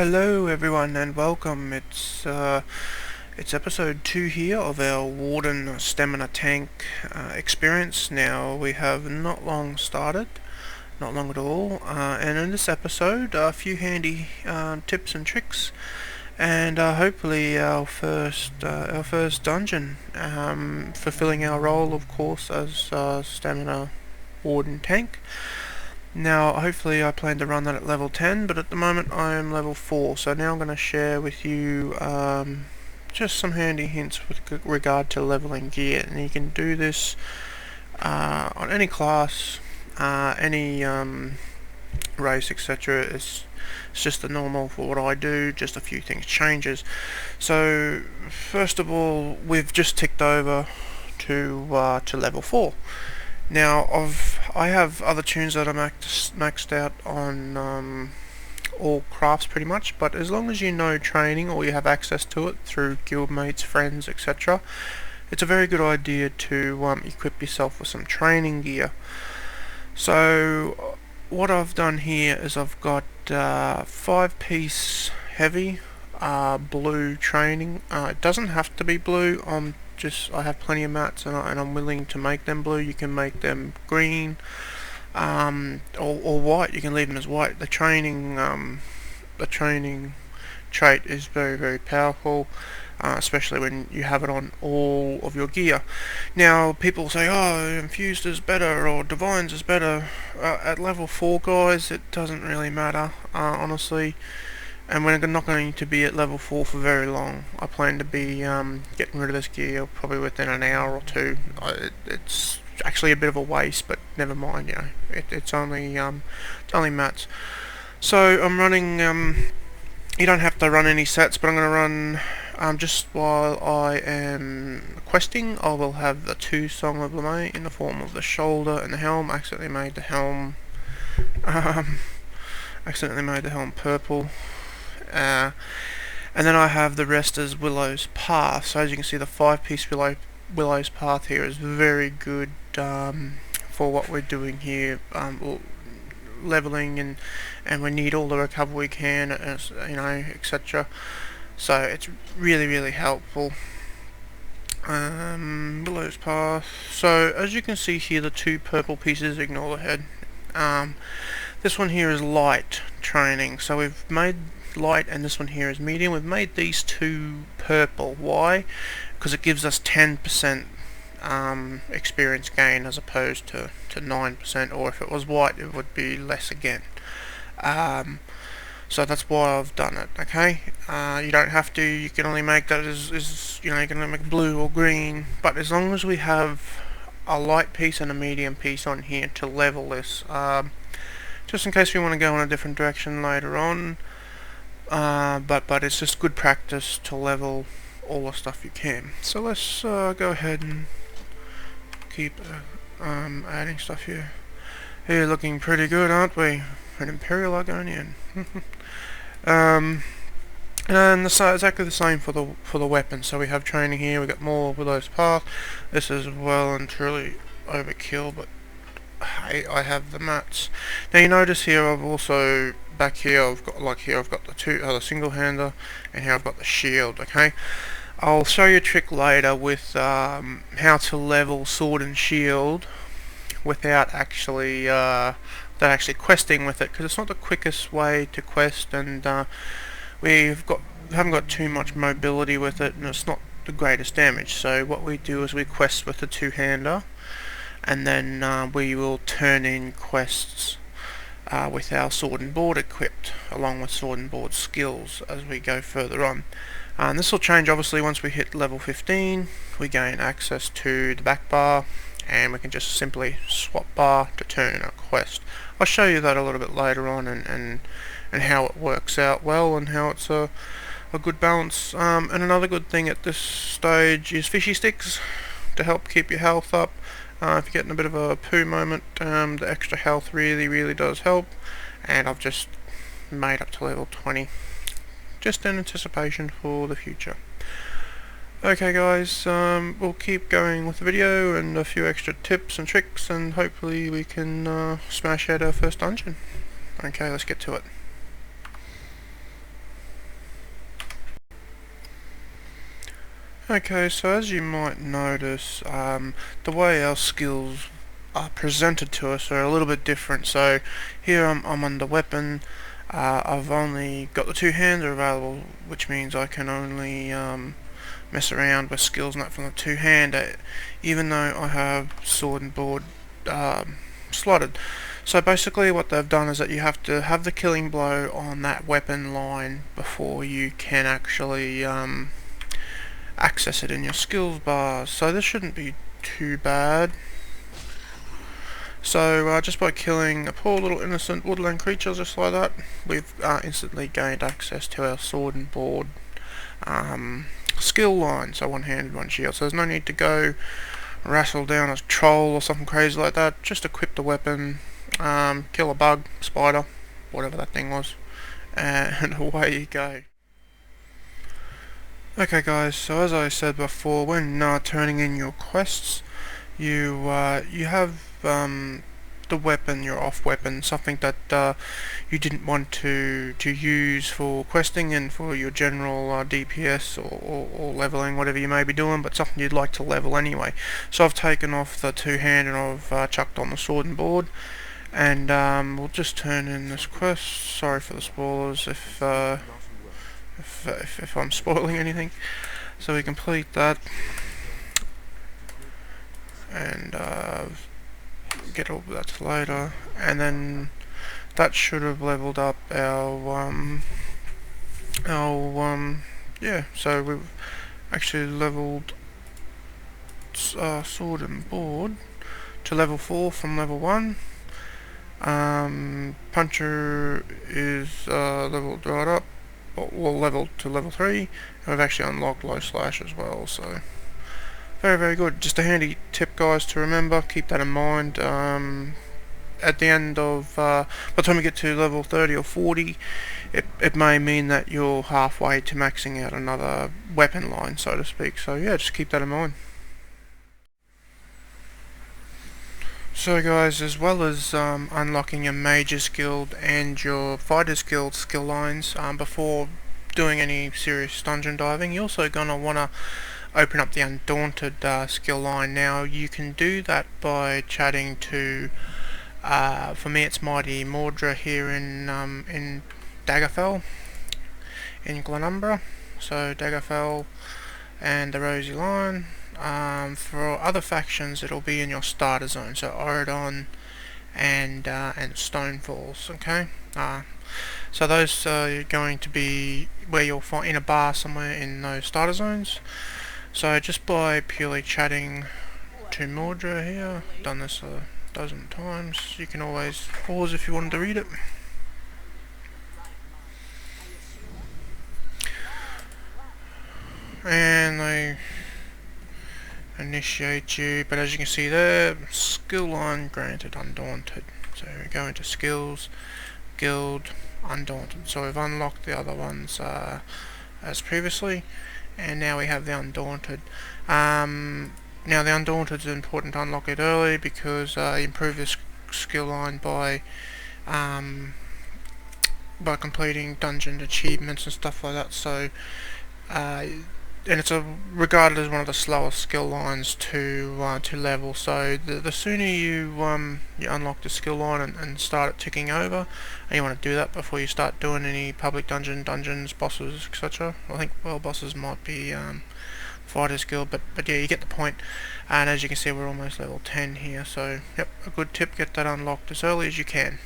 Hello everyone and welcome. It's episode 2 here of our Warden stamina tank experience. Now we have not long started, not long at all, and in this episode a few handy tips and tricks, and hopefully our first dungeon, fulfilling our role, of course, as stamina Warden tank. Now, hopefully I plan to run that at level 10, but at the moment I am level 4, so now I'm going to share with you just some handy hints with regard to leveling gear. And you can do this on any class, any race, etc. It's just the normal for what I do, just a few things changes. So, first of all, we've just ticked over to level 4. Now, I have other tunes that are maxed out on all crafts pretty much, but as long as you know training or you have access to it through guildmates, friends, etc., it's a very good idea to equip yourself with some training gear. So, what I've done here is I've got 5-piece heavy blue training. It doesn't have to be blue. I have plenty of mats and I'm willing to make them blue. You can make them green or white. You can leave them as white. The training trait is very, very powerful, especially when you have it on all of your gear. Now people say, oh, infused is better or divines is better. At level 4, guys, it doesn't really matter, honestly. And we're not going to be at level 4 for very long. I plan to be getting rid of this gear probably within an hour or two. It's actually a bit of a waste, but never mind. You know, it's only mats. So I'm running. You don't have to run any sets, but I'm going to run just while I am questing. I will have the 2 Song of LeMay in the form of the shoulder and the helm. Accidentally made the helm purple. And then I have the rest as Willow's Path. So as you can see, the 5-piece Willow's Path here is very good for what we're doing here, leveling, and we need all the recover we can, etc. So it's really, really helpful. Willow's Path. So as you can see here, the 2 purple pieces, ignore the head. This one here is light training. So we've made light, and this one here is medium. We've made these 2 purple. Why? Because it gives us 10% experience gain as opposed to 9%, or if it was white it would be less again. So that's why I've done it. Okay, you don't have to. You can only make that you can only make blue or green, but as long as we have a light piece and a medium piece on here to level this, just in case we want to go in a different direction later on. But it's just good practice to level all the stuff you can. So let's go ahead and keep adding stuff here. Here, looking pretty good, aren't we? An Imperial Argonian. And exactly the same for the weapon. So we have training here. We got more Willow's Path. This is well and truly overkill, but I have the mats. Now you notice here I've also back here I've got the single hander, and here I've got the shield. Okay, I'll show you a trick later with how to level sword and shield without actually questing with it, because it's not the quickest way to quest, and we haven't got too much mobility with it, and it's not the greatest damage. So what we do is we quest with the 2-hander, and then we will turn in quests with our sword and board equipped, along with sword and board skills as we go further on. And this will change obviously once we hit level 15. We gain access to the back bar, and we can just simply swap bar to turn in our quest. I'll show you that a little bit later on, and how it works out well, and how it's a good balance. And another good thing at this stage is fishy sticks to help keep your health up. If you're getting a bit of a poo moment, the extra health really, really does help. And I've just made up to level 20, just in anticipation for the future. Okay guys, we'll keep going with the video and a few extra tips and tricks, and hopefully we can smash out our first dungeon. Okay, let's get to it. Okay, so as you might notice, the way our skills are presented to us are a little bit different. So here I'm on the weapon. I've only got the two hands are available, which means I can only mess around with skills not from the two hand, even though I have sword and board slotted. So basically what they've done is that you have to have the killing blow on that weapon line before you can actually access it in your skills bar. So this shouldn't be too bad. So just by killing a poor little innocent woodland creature just like that, we've instantly gained access to our sword and board skill line. So one handed, one shield. So there's no need to go wrestle down a troll or something crazy like that. Just equip the weapon, kill a bug, spider, whatever that thing was, and away you go. Okay guys, so as I said before, when turning in your quests, you have the weapon, your off weapon, something that you didn't want to use for questing and for your general DPS or leveling, whatever you may be doing, but something you'd like to level anyway. So I've taken off the two-hand and I've chucked on the sword and board, and we'll just turn in this quest. Sorry for the spoilers if I'm spoiling anything. So we complete that and get all that to later, and then that should have leveled up our yeah, so we've actually leveled sword and board to level 4 from level 1. Puncher is leveled right up, well, leveled to level 3, and we've actually unlocked low slash as well, so very, very good. Just a handy tip, guys, to remember. Keep that in mind. At the end of, by the time you get to level 30 or 40, it may mean that you're halfway to maxing out another weapon line, so to speak. So yeah, just keep that in mind. So guys, as well as unlocking your Mage's Guild and your Fighter's Guild skill lines before doing any serious dungeon diving, you're also going to want to open up the Undaunted skill line. Now you can do that by chatting to, for me it's Mighty Mordra here in Daggerfell, in Glenumbra. So Daggerfell and the Rosy Lion. For other factions it'll be in your starter zone, so Oridon and Stonefalls, okay? So those are going to be where you'll find in a bar somewhere in those starter zones. So just by purely chatting to Mordra here, done this a dozen times, you can always pause if you wanted to read it. And they initiate you, but as you can see there, skill line granted Undaunted. So we go into skills, guild, Undaunted. So we've unlocked the other ones as previously, and now we have the Undaunted. Now the Undaunted is important to unlock it early because you improve this skill line by completing dungeon achievements and stuff like that. So and it's regarded as one of the slowest skill lines to level. So the sooner you unlock the skill line and start it ticking over, and you want to do that before you start doing any public dungeons, bosses, etc. I think bosses might be Fighter's Guild, but yeah, you get the point. And as you can see, we're almost level 10 here. So yep, a good tip: get that unlocked as early as you can.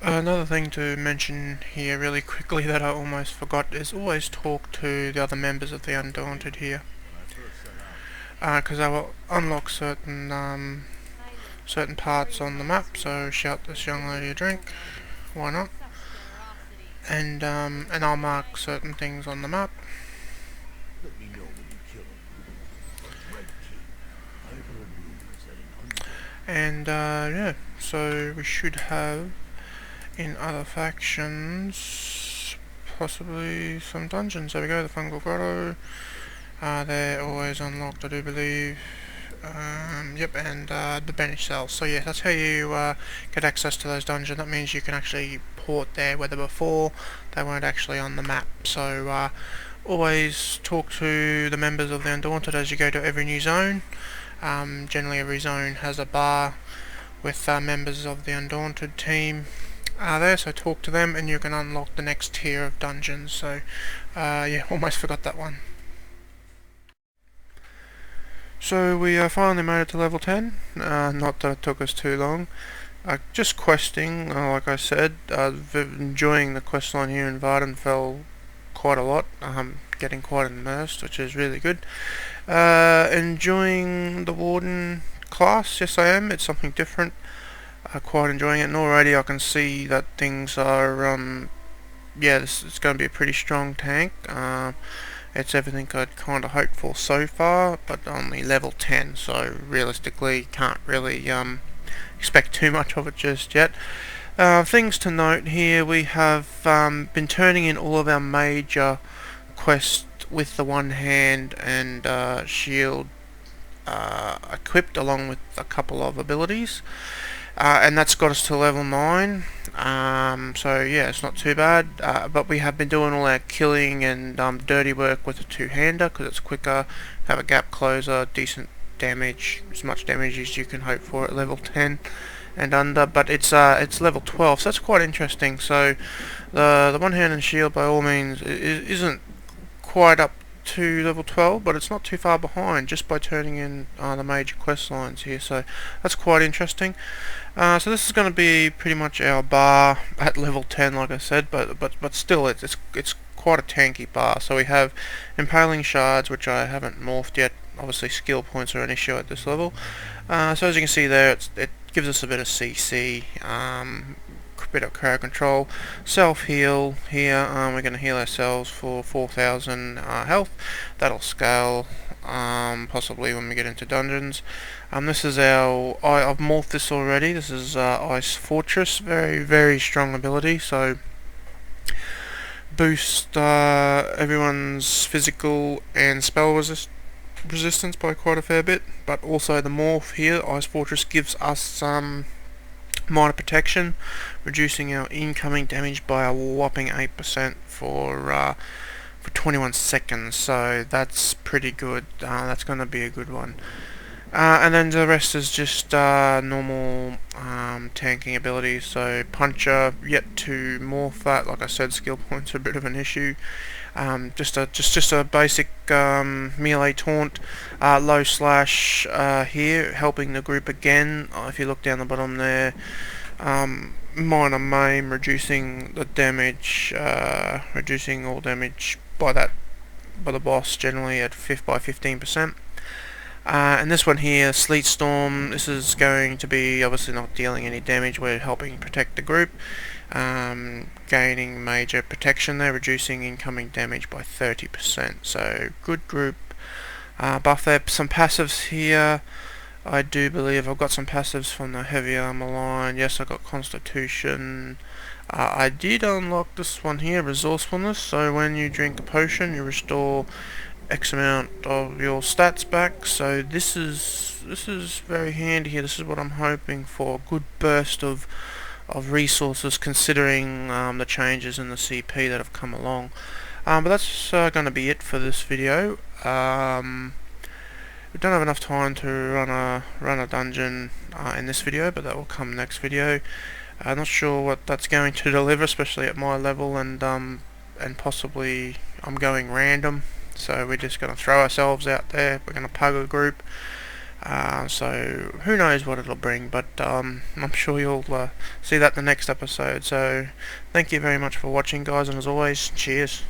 Another thing to mention here really quickly that I almost forgot is always talk to the other members of the Undaunted here, because I will unlock certain certain parts on the map. So shout this young lady a drink, why not? And I'll mark certain things on the map. And yeah, so we should have in other factions possibly some dungeons. There we go, the Fungal Grotto. They're always unlocked, I do believe. Yep, and the Banished Cells. So yeah, that's how you get access to those dungeons. That means you can actually port there, whether before they weren't actually on the map. So Always talk to the members of the Undaunted as you go to every new zone. Generally every zone has a bar with members of the Undaunted team there, so talk to them and you can unlock the next tier of dungeons. So yeah, almost forgot that one. So we finally made it to level 10, not that it took us too long. Just questing, like I said, enjoying the questline here in Vardenfell quite a lot, getting quite immersed, which is really good. Enjoying the Warden class, yes I am, it's something different. Quite enjoying it, and already I can see that things are, yeah, it's going to be a pretty strong tank. It's everything I'd kind of hoped for so far, but only level 10, so realistically can't really expect too much of it just yet. Things to note here, we have been turning in all of our major quests with the one hand and shield equipped, along with a couple of abilities. And that's got us to level 9, so yeah, it's not too bad, but we have been doing all our killing and dirty work with a two-hander because it's quicker, have a gap closer, decent damage, as much damage as you can hope for at level 10 and under, but it's level 12, so that's quite interesting. So the one-hand and shield by all means isn't quite up to level 12, but it's not too far behind just by turning in the major quest lines here, so that's quite interesting. So this is going to be pretty much our bar at level 10, like I said, but still it's quite a tanky bar. So we have impaling shards, which I haven't morphed yet. Obviously skill points are an issue at this level. So as you can see there, it gives us a bit of CC, bit of crowd control, self heal here. We're going to heal ourselves for 4,000 health. That'll scale possibly when we get into dungeons. This is our, I've morphed this already, this is Ice Fortress, very strong ability, so boost everyone's physical and spell resistance by quite a fair bit, but also the morph here, Ice Fortress, gives us minor protection, reducing our incoming damage by a whopping 8% for 21 seconds, so that's pretty good. That's going to be a good one. And then the rest is just normal tanking abilities. So Puncher, yet to morph that. Like I said, skill points are a bit of an issue. Just a basic melee taunt, low slash here, helping the group again. If you look down the bottom there, minor maim, reducing the damage, reducing all damage by the boss generally at by 15%. And this one here, Sleet Storm, this is going to be obviously not dealing any damage, we're helping protect the group, gaining major protection there, reducing incoming damage by 30%, so good group buff there. Some passives here, I do believe I've got some passives from the heavy armor line. Yes, I got Constitution. I did unlock this one here, Resourcefulness, so when you drink a potion you restore X amount of your stats back, so this is very handy here. This is what I'm hoping for, a good burst of resources considering the changes in the CP that have come along. But that's going to be it for this video. We don't have enough time to run a dungeon in this video, but that will come next video. I'm not sure what that's going to deliver, especially at my level, and possibly I'm going random. So we're just going to throw ourselves out there, we're going to pug a group, so who knows what it'll bring, but I'm sure you'll see that in the next episode. So thank you very much for watching, guys, and as always, cheers.